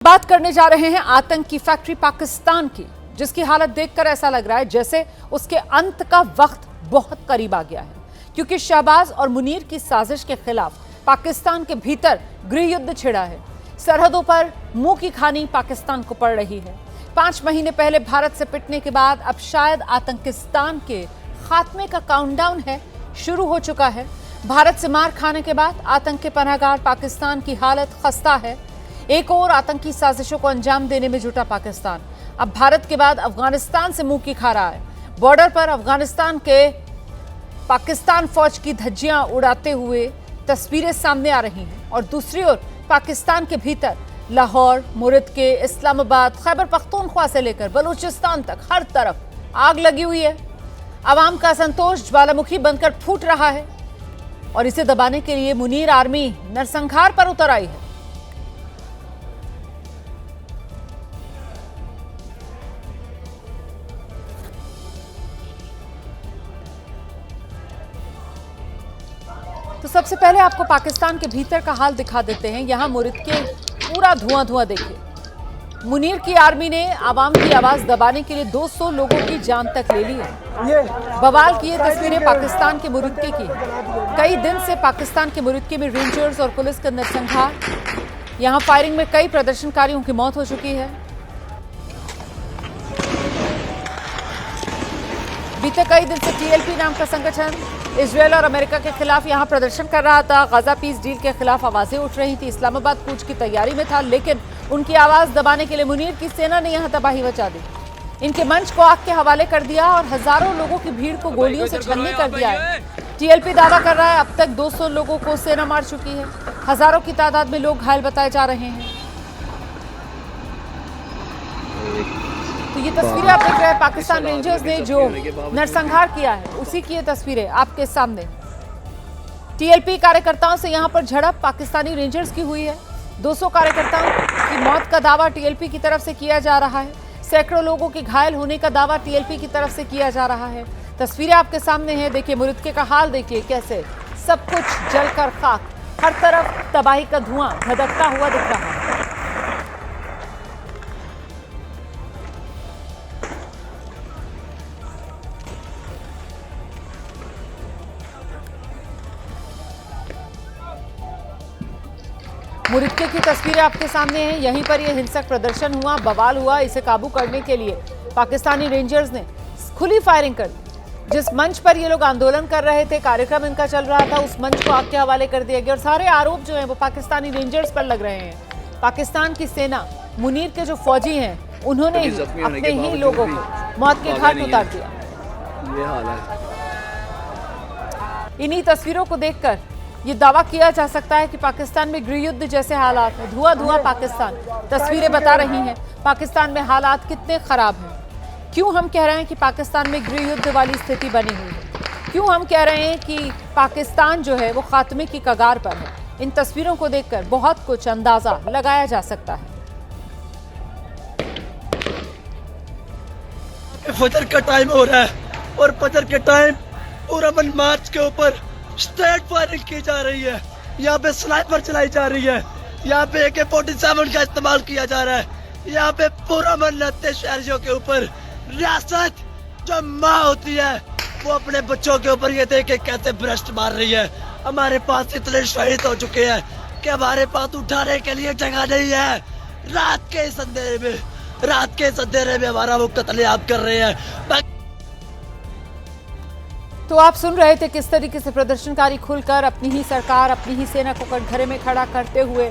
बात करने जा रहे हैं आतंकी फैक्ट्री पाकिस्तान की, जिसकी हालत देखकर ऐसा लग रहा है जैसे उसके अंत का वक्त बहुत करीब आ गया है, क्योंकि शहबाज और मुनीर की साजिश के खिलाफ पाकिस्तान के भीतर गृह युद्ध छिड़ा है। सरहदों पर मुंह की खानी पाकिस्तान को पड़ रही है। 5 महीने पहले भारत से पिटने के बाद अब शायद आतंकिस्तान के खात्मे का काउंटडाउन है शुरू हो चुका है। भारत से मार खाने के बाद आतंक के पनाहगार पाकिस्तान की हालत खस्ता है। एक और आतंकी साजिशों को अंजाम देने में जुटा पाकिस्तान अब भारत के बाद अफगानिस्तान से मुंह की खा रहा है। बॉर्डर पर अफगानिस्तान के पाकिस्तान फौज की धज्जियां उड़ाते हुए तस्वीरें सामने आ रही हैं और दूसरी ओर पाकिस्तान के भीतर लाहौर, मुरिदके, इस्लामाबाद, खैबर पख्तूनख्वा से लेकर बलूचिस्तान तक हर तरफ आग लगी हुई है। आवाम का असंतोष ज्वालामुखी बनकर फूट रहा है और इसे दबाने के लिए मुनीर आर्मी नरसंहार पर उतर आई है। तो सबसे पहले आपको पाकिस्तान के भीतर का हाल दिखा देते हैं। यहां मुरिदके पूरा धुआं देखिए। मुनीर की आर्मी ने आवाम की आवाज दबाने के लिए 200 लोगों की जान तक ले ली है। बवाल की ये तस्वीरें पाकिस्तान के मुरिदके की हैं। कई दिन से पाकिस्तान के मुरिदके में रेंजर्स और पुलिस का नरसंहार। यहां फायरिंग में कई प्रदर्शनकारियों की मौत हो चुकी है। बीते कई दिन से टीएलपी नाम का संगठन इजरायल और अमेरिका के खिलाफ यहां प्रदर्शन कर रहा था। गजा पीस डील के खिलाफ आवाजें उठ रही थी। इस्लामाबाद कूच की तैयारी में था, लेकिन उनकी आवाज दबाने के लिए मुनीर की सेना ने यहां तबाही मचा दी। इनके मंच को आग के हवाले कर दिया और हजारों लोगों की भीड़ को गोलियों से छलनी कर दिया है। टीएलपी दावा कर रहा है अब तक 200 लोगों को सेना मार चुकी है। हजारों की तादाद में लोग घायल बताए जा रहे हैं। तो ये तस्वीरें आप देख रहे हैं पाकिस्तान रेंजर्स ने जो नरसंहार किया है, उसी की ये तस्वीरें आपके सामने। टीएलपी कार्यकर्ताओं से यहां पर झड़प पाकिस्तानी रेंजर्स की हुई है। 200 कार्यकर्ताओं की मौत का दावा टीएलपी की तरफ से किया जा रहा है। सैकड़ों लोगों के घायल होने का दावा टीएलपी की तरफ से किया जा रहा है। तस्वीरें आपके सामने हैं। देखिए मुरिदके का हाल, देखिए कैसे सब कुछ जलकर खाक, हर तरफ तबाही का धुआं धधकता हुआ दिख रहा है। मुरिदके की तस्वीरें आपके सामने हैं। यहीं पर यह हिंसक प्रदर्शन हुआ, बवाल हुआ। इसे काबू करने के लिए पाकिस्तानी रेंजर्स ने खुली फायरिंग कर दी। जिस मंच पर ये लोग आंदोलन कर रहे थे, कार्यक्रम इनका चल रहा था, उस मंच को आग के हवाले कर दिया गया और सारे आरोप जो हैं वो पाकिस्तानी रेंजर्स पर लग रहे हैं। पाकिस्तान की सेना, मुनीर के जो फौजी हैं, उन्होंने ही अपने ही लोगों को मौत के घाट उतार दिया। ये हाल है। इन्हीं तस्वीरों को देखकर ये दावा किया जा सकता है कि पाकिस्तान में गृह युद्ध जैसे हालात हैं। धुआं पाकिस्तान। तस्वीरें बता रही हैं पाकिस्तान में हालात कितने खराब हैं। क्यों हम कह रहे हैं कि पाकिस्तान में गृह युद्ध वाली स्थिति बनी हुई है? क्यों हम कह रहे हैं कि पाकिस्तान जो है वो खात्मे की कगार पर है? इन तस्वीरों को देखकर बहुत कुछ अंदाजा लगाया जा सकता है। फजर का टाइम हो रहा है और फजर के टाइम पूरा मन मार्च के ऊपर स्ट्रेट फायरिंग की जा रही है। यहाँ पे स्नाइपर चलाई जा रही है। यहाँ पे AK-47 का इस्तेमाल किया जा रहा है। यहाँ पे पूरा मन लगते शहरियों के ऊपर। रियासत जो माँ होती है वो अपने बच्चों के ऊपर ये देख के कैसे भ्रष्ट मार रही है। हमारे पास इतने शहीद हो चुके हैं कि हमारे पास उठाने के लिए जगह नहीं है। रात के इस अंधेरे में हमारा वो कत्लेआम कर रहे हैं। तो आप सुन रहे थे किस तरीके से प्रदर्शनकारी खुलकर अपनी ही सरकार, अपनी ही सेना को कटघरे में खड़ा करते हुए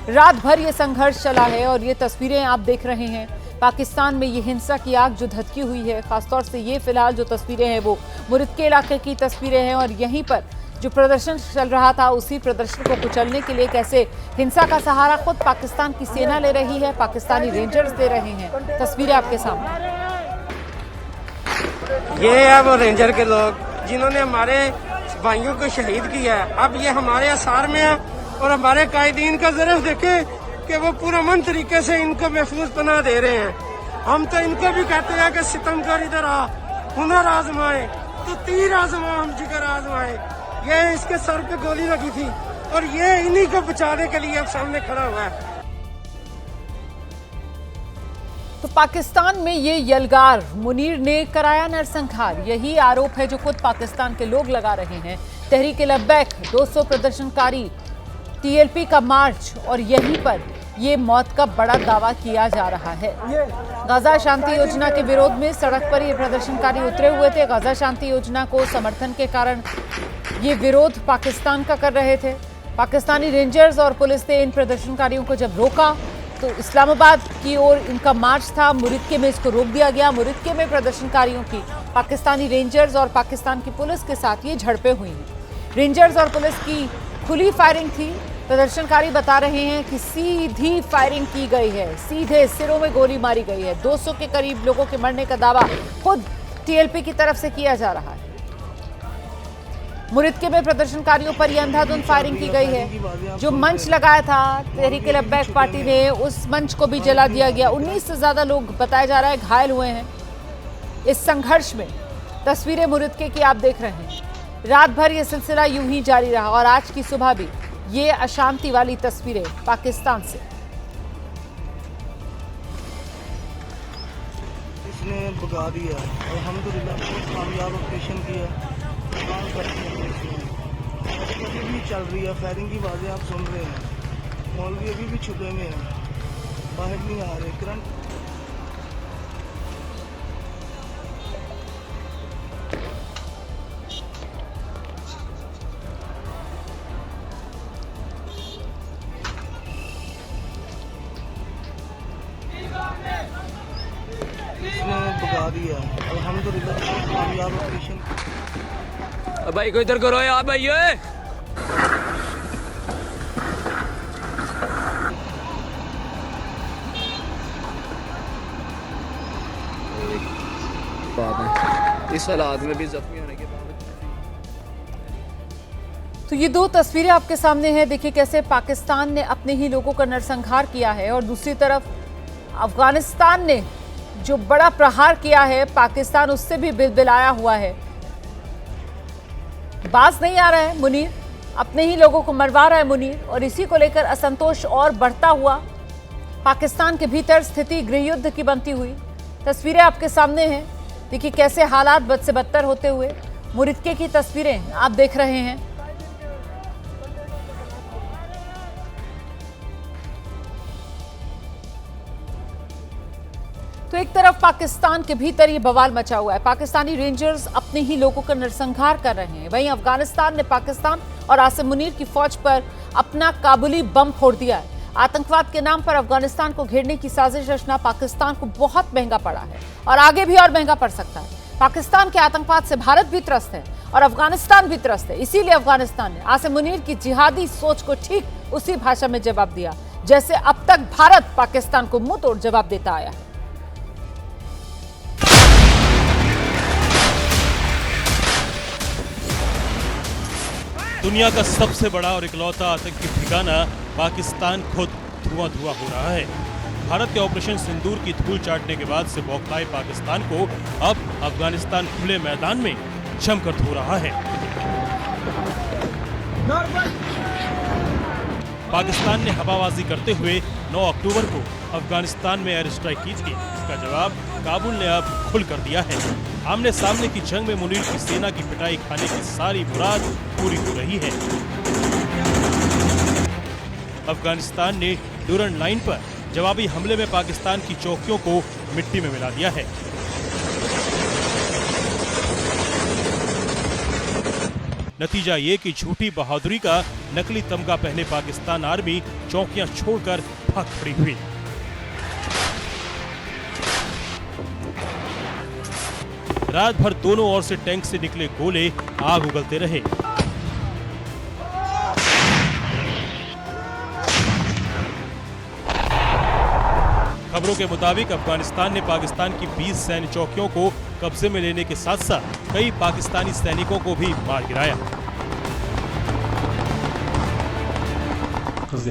रात भर ये संघर्ष चला है। और ये तस्वीरें आप देख रहे हैं पाकिस्तान में ये हिंसा की आग जो धधकी हुई है। खासतौर से ये फिलहाल जो तस्वीरें हैं वो मुरिदके इलाके की तस्वीरें हैं और यहीं पर जो प्रदर्शन चल रहा था उसी प्रदर्शन को कुचलने के लिए कैसे हिंसा का सहारा खुद पाकिस्तान की सेना ले रही है, पाकिस्तानी रेंजर्स दे रहे हैं। तस्वीरें आपके सामने। ये है वो रेंजर के लोग जिन्होंने हमारे भाइयों को शहीद किया है। अब ये हमारे असार में है और हमारे कायदीन का ज़रा देखे कि वो पूरा मन तरीके से इनको महफूज पनाह दे रहे हैं। हम तो इनको भी कहते हैं कि सितमगर इधर आ, हुनर आजमाए तो तीर आजमा, हम जिगर आजमाए। ये इसके सर पे गोली लगी थी और ये इन्हीं को बचाने के लिए अब सामने खड़ा हुआ है। तो पाकिस्तान में ये यलगार मुनीर ने कराया नरसंहार, यही आरोप है जो खुद पाकिस्तान के लोग लगा रहे हैं। तहरीक-ए-लब्बैक 200 प्रदर्शनकारी, टीएलपी का मार्च और यहीं पर ये मौत का बड़ा दावा किया जा रहा है। गाजा शांति योजना के विरोध में सड़क पर ये प्रदर्शनकारी उतरे हुए थे। गाजा शांति योजना को समर्थन के कारण ये विरोध पाकिस्तान का कर रहे थे। पाकिस्तानी रेंजर्स और पुलिस ने इन प्रदर्शनकारियों को जब रोका तो इस्लामाबाद की ओर इनका मार्च था। मुरिक्के में इसको रोक दिया गया। मुरिक्के में प्रदर्शनकारियों की पाकिस्तानी रेंजर्स और पाकिस्तान की पुलिस के साथ ये झड़पें हुई हैं। रेंजर्स और पुलिस की खुली फायरिंग थी। प्रदर्शनकारी बता रहे हैं कि सीधी फायरिंग की गई है, सीधे सिरों में गोली मारी गई है। 200 के करीब लोगों के मरने का दावा खुद टीएलपी की तरफ से किया जा रहा है। मुरिक्के में प्रदर्शनकारियों पर यह अंधाधुंध फायरिंग की गई है। जो मंच लगाया था तहरीक-ए-लब्बैक पार्टी ने, उस मंच को भी जला दिया गया। 19 से ज्यादा लोग बताया जा रहा है घायल हुए हैं इस संघर्ष में। तस्वीरें मुरिक्के की आप देख रहे हैं। रात भर यह सिलसिला यूं ही जारी रहा और आज की सुबह भी ये अशांति वाली तस्वीरें पाकिस्तान से। इसने भगा दिया, अल्हम्दुलिल्लाह बहुत कामयाब ऑपरेशन किया। अभी भी चल रही है फायरिंग की आवाज़ें आप सुन रहे हैं। मौलवी अभी भी छुपे में हैं, बाहर नहीं आ रहे। करंट इसने भगा दिया, अल्हम्दुलिल्लाह बहुत कामयाब ऑपरेशन। भाई को इधर करो यार भाई। इस हालात में भी जख्मी होने के बाद तो ये दो तस्वीरें आपके सामने हैं। देखिए कैसे पाकिस्तान ने अपने ही लोगों का नरसंहार किया है और दूसरी तरफ अफगानिस्तान ने जो बड़ा प्रहार किया है, पाकिस्तान उससे भी बिलबिलाया हुआ है। बाज नहीं आ रहा है मुनीर, अपने ही लोगों को मरवा रहा है मुनीर और इसी को लेकर असंतोष और बढ़ता हुआ पाकिस्तान के भीतर स्थिति गृहयुद्ध की बनती हुई। तस्वीरें आपके सामने हैं। देखिए कैसे हालात बद से बदतर होते हुए। मुरिक्के की तस्वीरें आप देख रहे हैं। तो एक तरफ पाकिस्तान के भीतर ये बवाल मचा हुआ है। पाकिस्तानी रेंजर्स अपने ही लोगों का नरसंहार कर रहे हैं। वहीं अफगानिस्तान ने पाकिस्तान और आसिम मुनीर की फौज पर अपना काबुली बम फोड़ दिया है। आतंकवाद के नाम पर अफगानिस्तान को घेरने की साजिश रचना पाकिस्तान को बहुत महंगा पड़ा है और आगे भी और महंगा पड़ सकता है। पाकिस्तान के आतंकवाद से भारत भी त्रस्त है और अफगानिस्तान भी त्रस्त है। इसीलिए अफगानिस्तान ने आसिम मुनीर की जिहादी सोच को ठीक उसी भाषा में जवाब दिया जैसे अब तक भारत पाकिस्तान को मुंह तोड़ जवाब देता आया है। दुनिया का सबसे बड़ा और इकलौता आतंकी ठिकाना पाकिस्तान खुद धुआं धुआं हो रहा है। भारत के ऑपरेशन सिंदूर की धूल चाटने के बाद से बौखलाए पाकिस्तान को अब अफगानिस्तान खुले मैदान में जमकर धो रहा है। पाकिस्तान ने हवाबाजी करते हुए 9 अक्टूबर को अफगानिस्तान में एयर स्ट्राइक की थी। इसका जवाब काबुल ने अब खुल कर दिया है। आमने सामने की जंग में मुनीर की सेना की पिटाई खाने की सारी मुराद पूरी हो रही है। अफगानिस्तान ने डूरन लाइन पर जवाबी हमले में पाकिस्तान की चौकियों को मिट्टी में मिला दिया है। नतीजा ये कि झूठी बहादुरी का नकली तमगा पहने पाकिस्तान आर्मी चौकियां छोड़कर भाग खड़ी हुई। रात भर दोनों ओर से टैंक से निकले गोले आग उगलते रहे। खबरों के मुताबिक अफगानिस्तान ने पाकिस्तान की 20 सैन्य चौकियों को कब्जे में लेने के साथ साथ कई पाकिस्तानी सैनिकों को भी मार गिराया।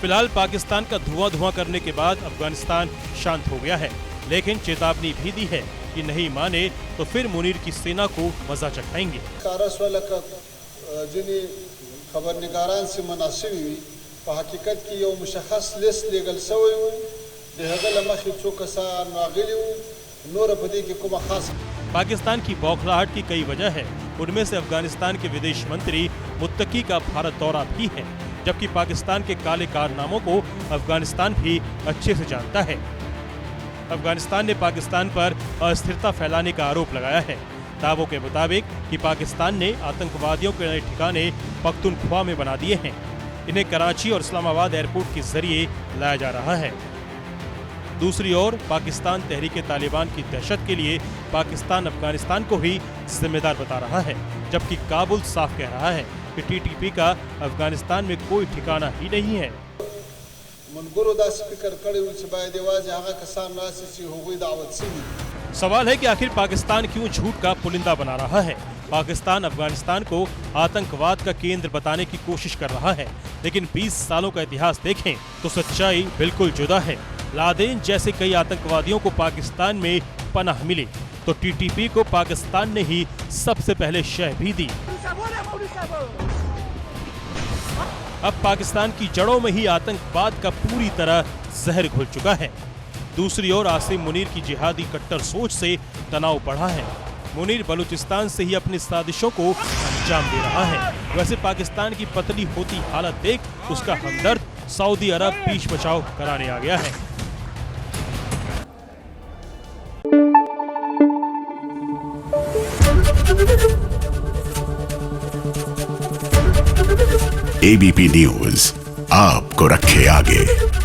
फिलहाल पाकिस्तान का धुआं धुआं करने के बाद अफगानिस्तान शांत हो गया है, लेकिन चेतावनी भी दी है कि नहीं माने तो फिर मुनीर की सेना को मजा चखाएंगे। खबरनिगारान से मुनासिब हुई हकीकत की यो मुशखस लिस्ट लेगल सवई खास। पाकिस्तान की बौखलाहट की कई वजह है, उनमें से अफगानिस्तान के विदेश मंत्री मुत्तकी का भारत दौरा भी है, जबकि पाकिस्तान के काले कारनामों को अफगानिस्तान भी अच्छे से जानता है। अफगानिस्तान ने पाकिस्तान पर अस्थिरता फैलाने का आरोप लगाया है। दावों के मुताबिक कि पाकिस्तान ने आतंकवादियों के नए ठिकाने पख्तूनख्वा में बना दिए हैं। इन्हें कराची और इस्लामाबाद एयरपोर्ट के जरिए लाया जा रहा है। दूसरी ओर पाकिस्तान तहरीक तालिबान की दहशत के लिए पाकिस्तान अफगानिस्तान को ही जिम्मेदार बता रहा है, जबकि काबुल साफ कह रहा है कि टीटीपी का अफगानिस्तान में कोई ठिकाना ही नहीं है। सवाल है कि आखिर पाकिस्तान क्यों झूठ का पुलिंदा बना रहा है। पाकिस्तान अफगानिस्तान को आतंकवाद का केंद्र बताने की कोशिश कर रहा है, लेकिन 20 सालों का इतिहास देखें तो सच्चाई बिल्कुल जुदा है। लादेन जैसे कई आतंकवादियों को पाकिस्तान में पनाह मिली तो टीटीपी को पाकिस्तान ने ही सबसे पहले शह भी दी। अब पाकिस्तान की जड़ों में ही आतंकवाद का पूरी तरह जहर घुल चुका है। दूसरी ओर आसिम मुनीर की जिहादी कट्टर सोच से तनाव बढ़ा है। मुनीर बलूचिस्तान से ही अपनी साजिशों को अंजाम दे रहा है। वैसे पाकिस्तान की पतली होती हालत देख उसका हमदर्द सऊदी अरब बीच बचाव कराने आ गया है। ABP न्यूज़ आपको रखे आगे।